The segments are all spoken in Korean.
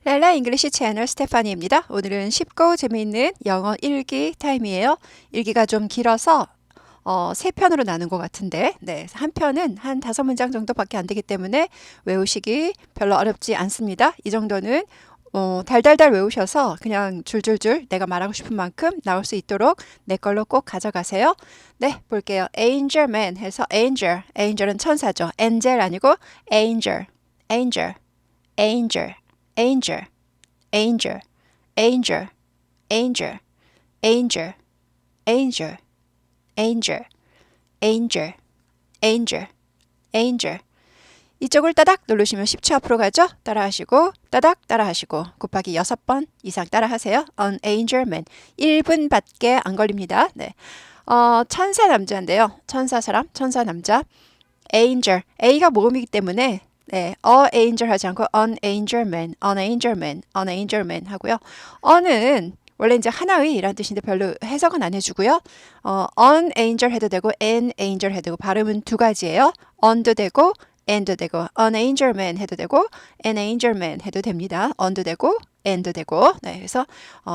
랄라 잉글리시 채널 스테파니입니다. 오늘은 쉽고 재미있는 영어 일기 타임이에요. 일기가 좀 길어서 세 편으로 나눈 것 같은데, 한 편은 한 5문장 정도밖에 안 되기 때문에 외우시기 별로 어렵지 않습니다. 이 정도는 달달달 외우셔서 그냥 줄줄줄 내가 말하고 싶은 만큼 나올 수 있도록 내 걸로 꼭 가져가세요. 네, 볼게요. Angel Man 해서 Angel, Angel은 천사죠. Angel 아니고 Angel, Angel, Angel, Angel, Angel, Angel, Angel, Angel, Angel, Angel, Angel, Angel, Angel. 이쪽을 따닥 누르시면 10초 앞으로 가죠. 따라하시고 따닥 따라하시고 곱하기 6번 이상 따라하세요. An Angel Man. 1분밖에 안 걸립니다. 네. 천사 남자인데요. 천사 사람, 천사 남자. Angel. A가 모음이기 때문에 네, a angel 하지 않고 an angel man, an angel man, an angel man 하고요. 어는 원래 이제 하나의라는 뜻인데 별로 해석은 안 해주고요. an angel 해도 되고 an angel 해도 되고 발음은 두 가지예요. on도 되고 and도 되고 an angel man 해도 되고 an angel man 해도 됩니다. on도 되고 and도 되고 네, 그래서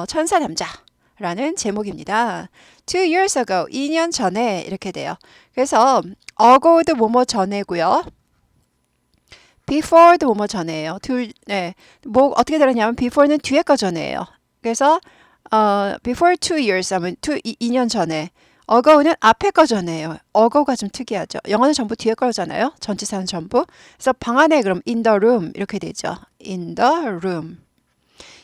천사 남자라는 제목입니다. 2 years ago, 2년 전에 이렇게 돼요. 그래서 ago도 뭐뭐 전에고요. before도 뭐뭐 전에예요. 뭐 어떻게 들었냐면 before는 뒤에 거 전에예요. 그래서 before 2 years 하면 2년 전에 ago는 앞에 거 전에예요. ago가 좀 특이하죠. 영어는 전부 뒤에 거잖아요. 전치사는 전부. 그래서 방 안에 그럼 in the room 이렇게 되죠. in the room.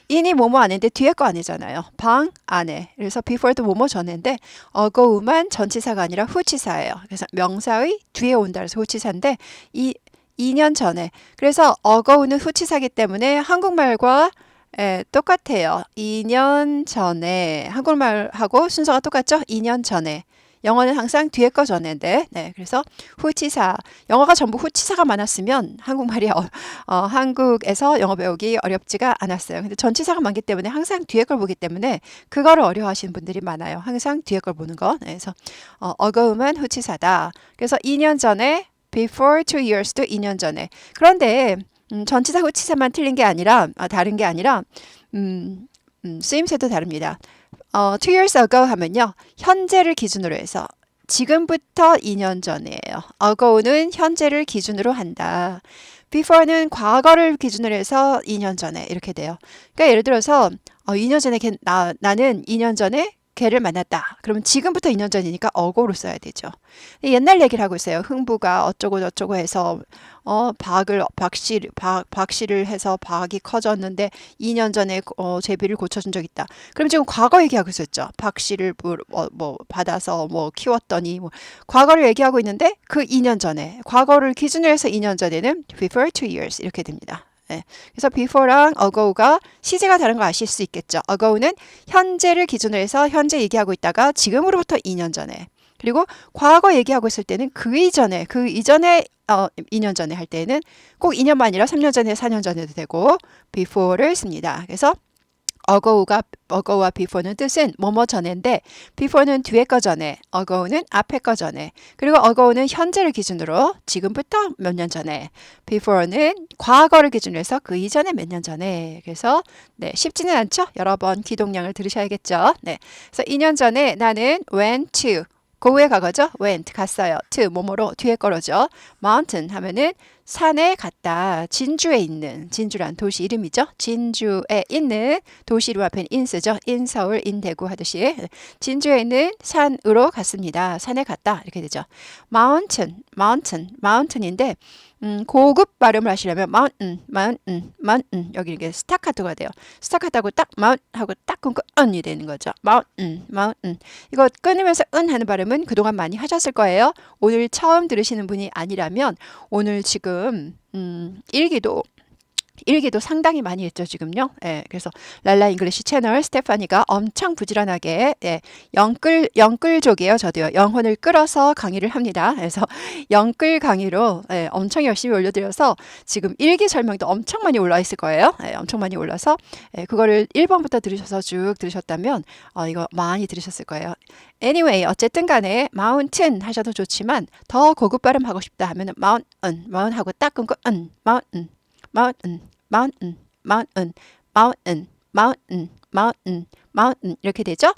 in이 뭐뭐 안인데 뒤에 거 아니잖아요. 방 안에. 그래서 before도 뭐뭐 전인데 ago만 전치사가 아니라 후치사예요. 그래서 명사의 뒤에 온다 해서 후치사인데 2년 전에. 그래서 ago는 후치사기 때문에 한국말과 똑같아요. 2년 전에. 한국말하고 순서가 똑같죠? 2년 전에. 영어는 항상 뒤에 거 전인데, 네, 그래서 후치사. 영어가 전부 후치사가 많았으면 한국말이 한국에서 영어 배우기 어렵지가 않았어요. 근데 전치사가 많기 때문에 항상 뒤에 걸 보기 때문에 그거를 어려워하시는 분들이 많아요. 항상 뒤에 걸 보는 거. 네, 그래서 ago만 후치사다. 그래서 2년 전에 before 2 years도 2년 전에. 그런데 전치사 후치사만 틀린 게 아니라 다른 게 아니라 쓰임새도 다릅니다. 2 years ago 하면요. 현재를 기준으로 해서 지금부터 2년 전이에요. ago는 현재를 기준으로 한다. before는 과거를 기준으로 해서 2년 전에 이렇게 돼요. 그러니까 예를 들어서 2년 전에 나는 2년 전에 걔를 만났다. 그러면 지금부터 2년 전이니까 어고로 써야 되죠. 옛날 얘기를 하고 있어요. 흥부가 어쩌고 저쩌고 해서 박씨를 해서 박이 커졌는데 2년 전에 제비를 고쳐준 적 있다. 그럼 지금 과거 얘기하고 있었죠. 박씨를 뭐 받아서 뭐 키웠더니 뭐 과거를 얘기하고 있는데 그 2년 전에 과거를 기준으로 해서 2년 전에는 before 2 years 이렇게 됩니다. 네. 그래서 before랑 ago가 시제가 다른 거 아실 수 있겠죠. ago는 현재를 기준으로 해서 현재 얘기하고 있다가 지금으로부터 2년 전에. 그리고 과거 얘기하고 있을 때는 그 이전에 2년 전에 할 때는 꼭 2년만 아니라 3년 전에 4년 전에도 되고 before를 씁니다. 그래서 ago와 before는 뜻은 뭐뭐 전인데 before는 뒤에 거 전에, ago는 앞에 거 전에. 그리고 ago는 현재를 기준으로 지금부터 몇 년 전에, before는 과거를 기준으로 해서 그 이전에 몇 년 전에. 그래서 네, 쉽지는 않죠? 여러 번 기동량을 들으셔야겠죠? 네. 그래서 2년 전에 나는 went to 고우의 과거죠. went 갔어요. to 뭐뭐로 뒤에 거로죠. mountain 하면은 산에 갔다. 진주에 있는 진주란 도시 이름이죠. 진주에 있는 도시 이름 앞에는 in 쓰죠. in 서울, in 대구 하듯이 진주에 있는 산으로 갔습니다. 산에 갔다 이렇게 되죠. mountain인데 고급 발음을 하시려면 mountain 여기 이게 스타카토가 돼요. 스타카토하고 딱 mount 하고 딱 끊고 un이 되는 거죠. mountain 이거 끊으면서 하는 발음은 그동안 많이 하셨을 거예요. 오늘 처음 들으시는 분이 아니라면 오늘 지금 일기도 상당히 많이 했죠, 지금요. 예, 그래서 랄라 잉글리시 채널 스테파니가 엄청 부지런하게 영끌족이에요. 저도요. 영혼을 끌어서 강의를 합니다. 그래서 영끌 강의로 엄청 열심히 올려드려서 지금 일기 설명도 엄청 많이 올라 있을 거예요. 엄청 많이 올라서 그거를 1번부터 들으셔서 쭉 들으셨다면 이거 많이 들으셨을 거예요. Anyway, 어쨌든 간에 mountain 하셔도 좋지만 더 고급 발음하고 싶다 하면 mountain 하고 딱 끊고 mountain. mountain, mountain, mountain, mountain, mountain 이렇게 되죠?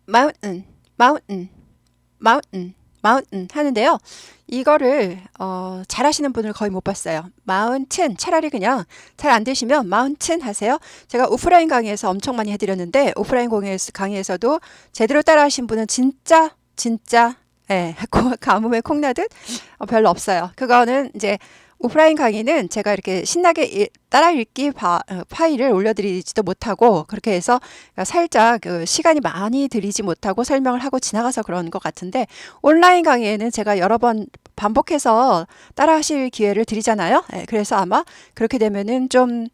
mountain, mountain, mountain, mountain 하는데요. 이거를 잘하시는 분을 거의 못 봤어요. mountain 차라리 그냥 잘 안 되시면 mountain 하세요. 제가 오프라인 강의에서 엄청 많이 해드렸는데 오프라인 강의에서도 제대로 따라하신 분은 진짜 예, 가뭄에 콩나듯 별로 없어요. 그거는 이제 오프라인 강의는 제가 이렇게 신나게 따라 읽기 파일을 올려드리지도 못하고 그렇게 해서 살짝 그 시간이 많이 들이지 못하고 설명을 하고 지나가서 그런 것 같은데 온라인 강의에는 제가 여러 번 반복해서 따라 하실 기회를 드리잖아요. 예, 그래서 아마 그렇게 되면은 좀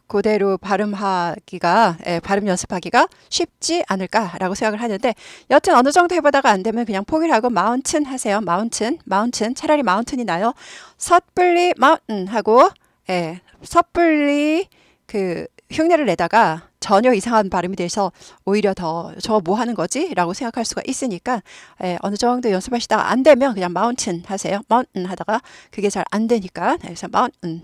그대로 발음하기가, 발음 연습하기가 쉽지 않을까라고 생각을 하는데, 여튼 어느 정도 해보다가 안 되면 그냥 포기를 하고 마운틴 하세요. 마운틴. 차라리 마운틴이 나요. 섣불리 마운틴 하고, 섣불리 그 흉내를 내다가 전혀 이상한 발음이 돼서 오히려 더 저 뭐 하는 거지? 라고 생각할 수가 있으니까 어느 정도 연습하시다가 안 되면 그냥 마운틴 하세요. 마운틴 하다가 그게 잘 안 되니까 그래서 마운틴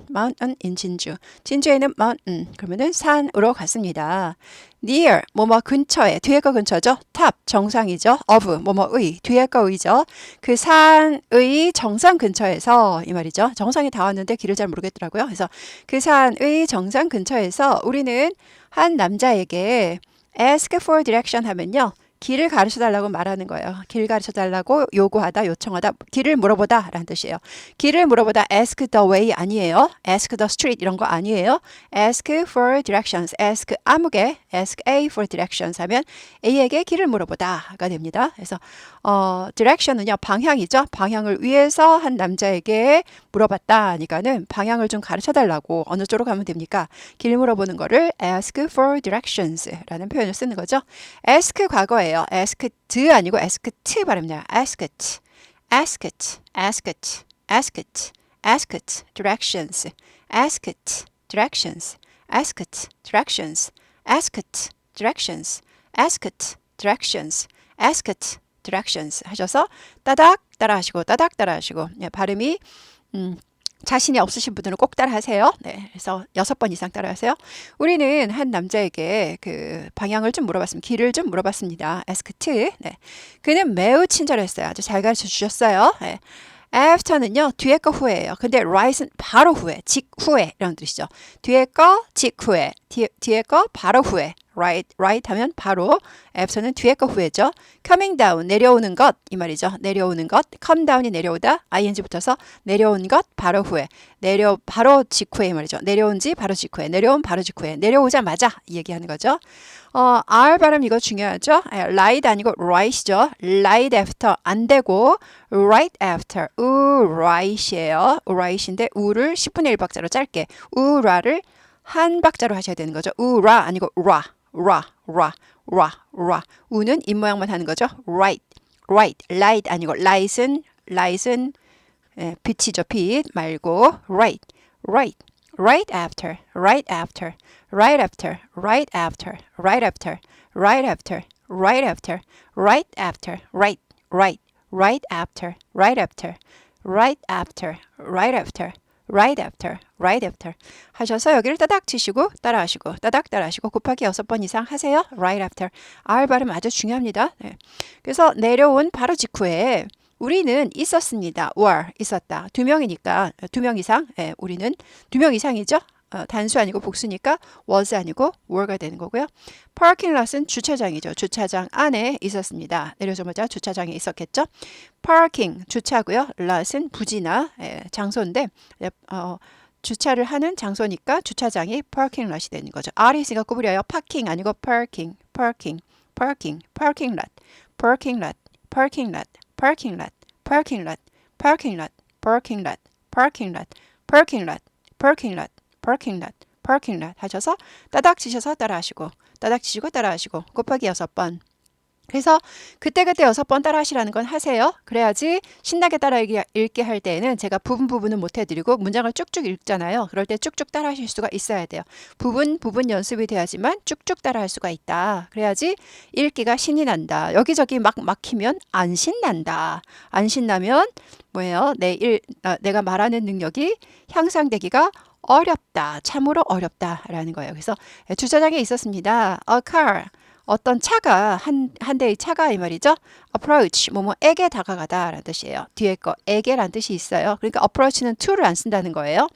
in 진주. 진주에는 마운틴 그러면은 산으로 갔습니다. near 뭐뭐 근처에 뒤에 거 근처죠. top 정상이죠. of 뭐뭐의 뒤에 거의죠. 그 산의 정상 근처에서 이 말이죠. 정상에 다 왔는데 길을 잘 모르겠더라고요. 그래서 그 산의 정상 근처에서 우리는 한 남자에게 ask for direction 하면요. 길을 가르쳐 달라고 말하는 거예요. 길 가르쳐 달라고 요구하다, 요청하다, 길을 물어보다 라는 뜻이에요. 길을 물어보다 ask the way 아니에요. ask the street 이런 거 아니에요. ask for directions. ask 아무개 ask A for directions 하면 A에게 길을 물어보다가 됩니다. 그래서 direction은요. 방향이죠. 방향을 위해서 한 남자에게 물어봤다 하니까는 방향을 좀 가르쳐 달라고 어느 쪽으로 가면 됩니까? 길 물어보는 거를 ask for directions 라는 표현을 쓰는 거죠. ask 과거예요. asked 아니고 asked 발음이야. asked, asked, asked, asked, asked directions, asked directions, asked directions, asked directions, asked directions, asked directions 하셔서 따닥 따라하시고 따닥 따라하시고 발음이 자신이 없으신 분들은 꼭 따라하세요. 네, 그래서 6번 이상 따라하세요. 우리는 한 남자에게 그 방향을 좀 물어봤습니다. 길을 좀 물어봤습니다. asked. 네, 그는 매우 친절했어요. 아주 잘 가르쳐 주셨어요. 네. after는요 뒤에 거 후에예요. 근데 right은 바로 후에, 직후에 이런 뜻이죠. 뒤에 거 직후에, 뒤에 거 바로 후에. right 하면 바로, after는 뒤에 거 후에죠. coming down 내려오는 것 이 말이죠. 내려오는 것, come down이 내려오다, ing 붙어서 내려온 것 바로 후에, 바로 직후에 이 말이죠. 내려온지 바로 직후에, 내려온 바로 직후에, 내려오자마자 이 얘기하는 거죠. R 발음 이거 중요하죠. right 아니고 right이죠. right after 안 되고 right after right이에요. right인데 우를 10분의 1박자로 짧게 우라를 한 박자로 하셔야 되는 거죠. 우라 아니고 라. 우는 입 모양만 하는 거죠. right 아니고 light은 빛이죠. 빛 말고 right after right after right after right after right after right after right after right after right after right after right after right after right after 하셔서 여기를 따닥 치시고 따라하시고 따닥 따라하시고 곱하기 6번 이상 하세요. right after R 발음 아주 중요합니다. 네. 그래서 내려온 바로 직후에 우리는 있었습니다. were 있었다. 2명이니까 2명 이상. 우리는 2명 이상이죠. 단수 아니고 복수니까 was 아니고 were가 되는 거고요. parking lot은 주차장이죠. 주차장 안에 있었습니다. 내려오자마자 주차장에 있었겠죠. parking 주차고요. lot은 부지나 장소인데 주차를 하는 장소니까 주차장이 parking lot이 되는 거죠. R이 있으니까 구부려요. parking 아니고 parking lot 하셔서 따닥 치셔서 따라하시고 따닥 치시고 따라하시고 곱하기 6번 그래서 그때그때 6번 따라 하시라는 건 하세요. 그래야지 신나게 따라 읽기 할 때에는 제가 부분은 못 해드리고 문장을 쭉쭉 읽잖아요. 그럴 때 쭉쭉 따라 하실 수가 있어야 돼요. 부분 연습이 돼야지만 쭉쭉 따라 할 수가 있다. 그래야지 읽기가 신이 난다. 여기저기 막 막히면 안 신난다. 안 신나면 뭐예요? 내가 말하는 능력이 향상되기가 어렵다. 참으로 어렵다라는 거예요. 그래서 주차장에 있었습니다. A car. 어떤 차가 한 대의 차가 이 말이죠. approach 뭐뭐에게 다가가다 라는 뜻이에요. 뒤에 거 에게라는 뜻이 있어요. 그러니까 approach는 to를 안 쓴다는 거예요.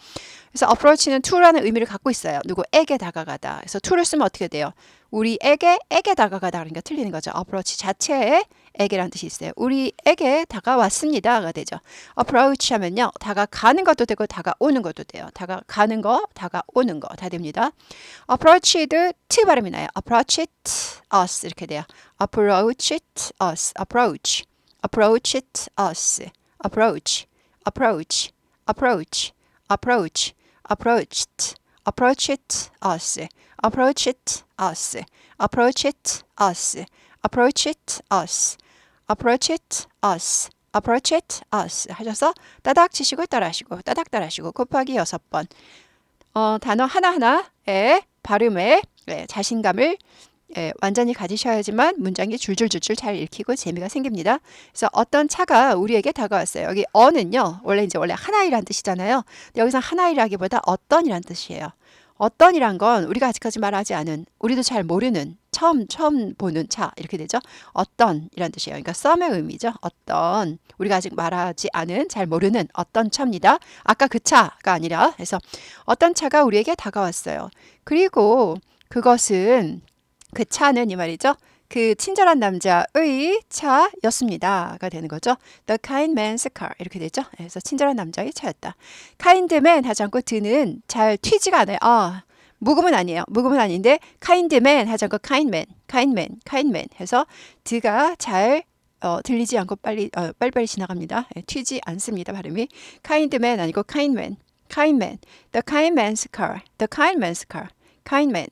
그래서 approach는 to라는 의미를 갖고 있어요. 누구에게 다가가다. 그래서 to를 쓰면 어떻게 돼요? 우리에게 다가가다 그러니까 틀리는 거죠. approach 자체에 에게라는 뜻이 있어요. 우리에게 다가왔습니다가 되죠. approach 하면요. 다가가는 것도 되고 다가오는 것도 돼요. 다가가는 거, 다가오는 거 다 됩니다. approached t 발음이 나요. approached us 이렇게 돼요. approached us, approached us, approached us, approached us, approached us, approached us, approached us, approached us 하셔서 따닥 치시고 따라하시고 따닥 따라하시고 곱하기 6번 단어 하나하나의 발음에 자신감을 완전히 가지셔야지만 문장이 줄줄줄줄 잘 읽히고 재미가 생깁니다. 그래서 어떤 차가 우리에게 다가왔어요. 여기 어는요. 원래 하나이란 뜻이잖아요. 근데 여기서 하나이라기보다 어떤이란 뜻이에요. 어떤이란 건 우리가 아직까지 말하지 않은 우리도 잘 모르는 처음 보는 차 이렇게 되죠. 어떤이란 뜻이에요. 그러니까 some의 의미죠. 어떤 우리가 아직 말하지 않은 잘 모르는 어떤 차입니다. 아까 그 차가 아니라 그래서 어떤 차가 우리에게 다가왔어요. 그리고 그것은 그 차는 이 말이죠. 그 친절한 남자의 차였습니다가 되는 거죠. The kind man's car 이렇게 되죠. 그래서 친절한 남자의 차였다. kind man 하지 않고 드는 잘 튀지가 않아요. 묵음은 아니에요. 묵음은 아닌데 kind man 하지 않고 kind man 해서 드가 잘 들리지 않고 빨리빨리 지나갑니다. 튀지 않습니다. 발음이 kind man 아니고 kind man. The kind man's car. The kind man's car. kind man.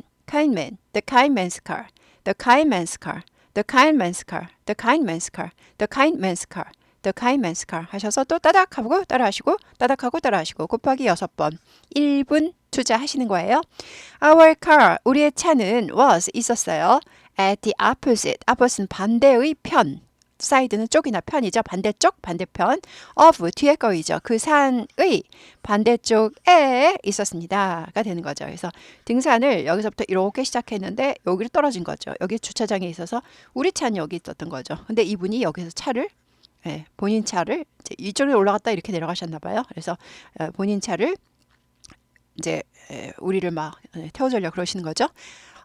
The kind man's car. The kind man's car. The kind man's car. The kind man's car. The kind man's car. The kind man's car 하셔서 또 따닥하고 따라하시고 따닥하고 따라하시고 곱하기 6번 1분 투자하시는 거예요. Our car 우리의 차는 was 있었어요. At the opposite는 반대의 편. 사이드는 쪽이나 편이죠. 반대쪽, 반대편. of 뒤에 거이죠. 그 산의 반대쪽에 있었습니다가 되는 거죠. 그래서 등산을 여기서부터 이렇게 시작했는데 여기로 떨어진 거죠. 여기 주차장에 있어서 우리 차는 여기 있었던 거죠. 근데 이분이 여기서 차를 본인 차를 이제 이쪽으로 올라갔다 이렇게 내려가셨나 봐요. 그래서 본인 차를 이제 우리를 막 태워주려고 그러시는 거죠.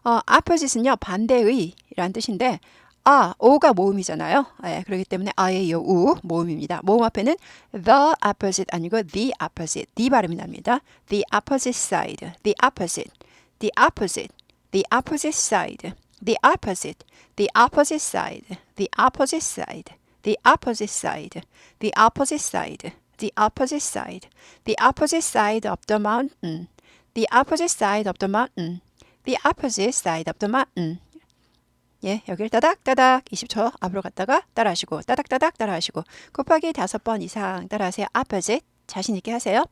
opposite는요 반대의라는 뜻인데 o가 모음이잖아요. 그렇기 때문에 아의 요 우 모음입니다. 모음 앞에는 the opposite 아니고 the opposite, the 발음이 납니다. the opposite side, the opposite, the opposite, the opposite side, the opposite, the opposite side, the opposite side, the opposite side, the opposite side, the opposite side, the opposite side of the mountain, the opposite side of the mountain, the opposite side of the mountain. 여기를 따닥따닥 20초 앞으로 갔다가 따라하시고 따닥따닥 따라하시고 곱하기 5번 이상 따라하세요. opposite 자신 있게 하세요.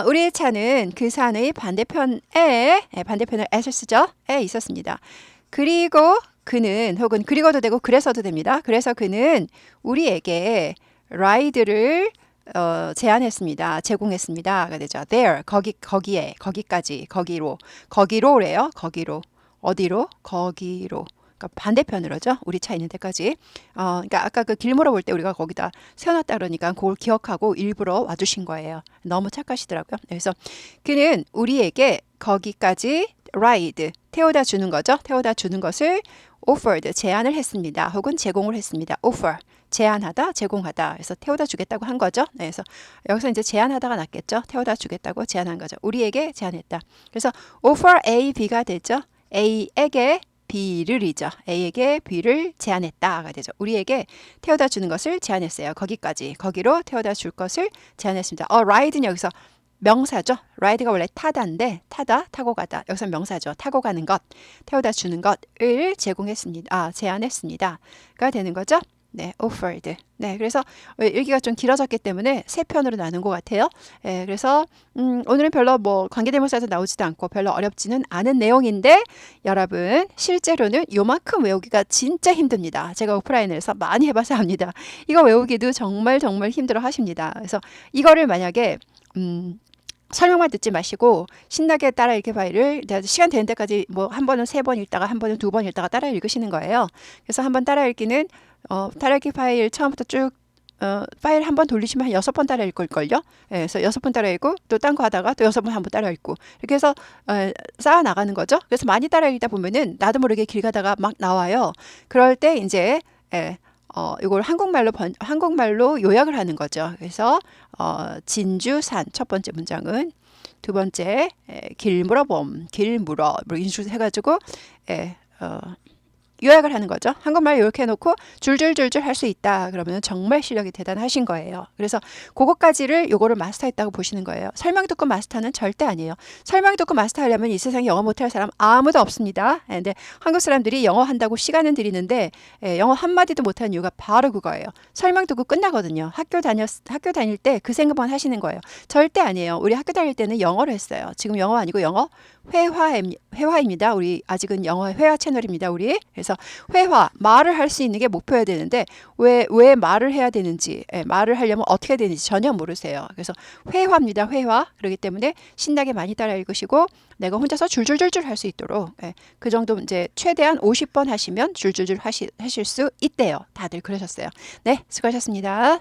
우리의 차는 그 산의 반대편을 at을 쓰죠. 에 있었습니다. 그리고 그는 혹은 그리고도 되고 그래서도 됩니다. 그래서 그는 우리에게 라이드를 제안했습니다. 제공했습니다가 되죠. There 거기에 거기까지 거기로래요. 거기로 어디로 거기로 그러니까 반대편으로죠. 우리 차 있는 데까지. 그러니까 아까 그 길 물어볼 때 우리가 거기다 세워놨다 그러니까 그걸 기억하고 일부러 와주신 거예요. 너무 착하시더라고요. 그래서 그는 우리에게 거기까지 ride 태워다 주는 거죠. 태워다 주는 것을 offered 제안을 했습니다. 혹은 제공을 했습니다. offer 제안하다, 제공하다. 그래서 태워다 주겠다고 한 거죠. 그래서 여기서 이제 제안하다가 낫겠죠. 태워다 주겠다고 제안한 거죠. 우리에게 제안했다. 그래서 offer A, B가 되죠. A에게 B를이죠. A에게 B를 제안했다가 되죠. 우리에게 태워다 주는 것을 제안했어요. 거기까지. 거기로 태워다 줄 것을 제안했습니다. ride는 여기서 명사죠. ride가 원래 타다인데 타다, 타고 가다. 여기서 명사죠. 타고 가는 것, 태워다 주는 것을 제공했습니다. 제안했습니다.가 되는 거죠. 네, offered. 네, 그래서 여기가 좀 길어졌기 때문에 세 편으로 나눈 것 같아요. 예, 그래서 오늘은 별로 뭐 관계대명사도 나오지도 않고 별로 어렵지는 않은 내용인데 여러분 실제로는 요만큼 외우기가 진짜 힘듭니다. 제가 오프라인에서 많이 해봐서 압니다. 이거 외우기도 정말 정말 힘들어 하십니다. 그래서 이거를 만약에 설명만 듣지 마시고 신나게 따라 읽기 파일을 시간 되는 때까지 뭐 한 번은 3번 읽다가 한 번은 2번 읽다가 따라 읽으시는 거예요. 그래서 한번 따라 읽기는 따라 읽기 파일 처음부터 쭉 파일 한 번 돌리시면 한 6번 따라 읽을걸요. 예, 그래서 6번 따라 읽고 또 딴 거 하다가 또 6번 한 번 따라 읽고 이렇게 해서 쌓아 나가는 거죠. 그래서 많이 따라 읽다 보면은 나도 모르게 길 가다가 막 나와요. 그럴 때 이제 이걸 한국말로 요약을 하는 거죠. 그래서 진주산 첫 번째 문장은 두 번째 길 물어봄 길 물어 뭐 이런 식으로 해가지고 요약을 하는 거죠. 한국말 이렇게 해놓고 줄줄줄줄 할 수 있다. 그러면 정말 실력이 대단하신 거예요. 그래서 그것까지를 요거를 마스터했다고 보시는 거예요. 설명 듣고 마스터는 절대 아니에요. 설명 듣고 마스터하려면 이 세상에 영어 못할 사람 아무도 없습니다. 근데 한국 사람들이 영어 한다고 시간은 들이는데 영어 한마디도 못하는 이유가 바로 그거예요. 설명 듣고 끝나거든요. 학교 다닐 때 그 생각만 하시는 거예요. 절대 아니에요. 우리 학교 다닐 때는 영어로 했어요. 지금 영어 아니고 영어 회화입니다. 우리 아직은 영어 회화 채널입니다. 우리. 그래서 회화, 말을 할 수 있는 게 목표여야 되는데 왜 말을 해야 되는지, 말을 하려면 어떻게 해야 되는지 전혀 모르세요. 그래서 회화입니다. 회화. 그렇기 때문에 신나게 많이 따라 읽으시고 내가 혼자서 줄줄줄줄 할 수 있도록 그 정도 이제 최대한 50번 하시면 줄줄줄 하실 수 있대요. 다들 그러셨어요. 네, 수고하셨습니다.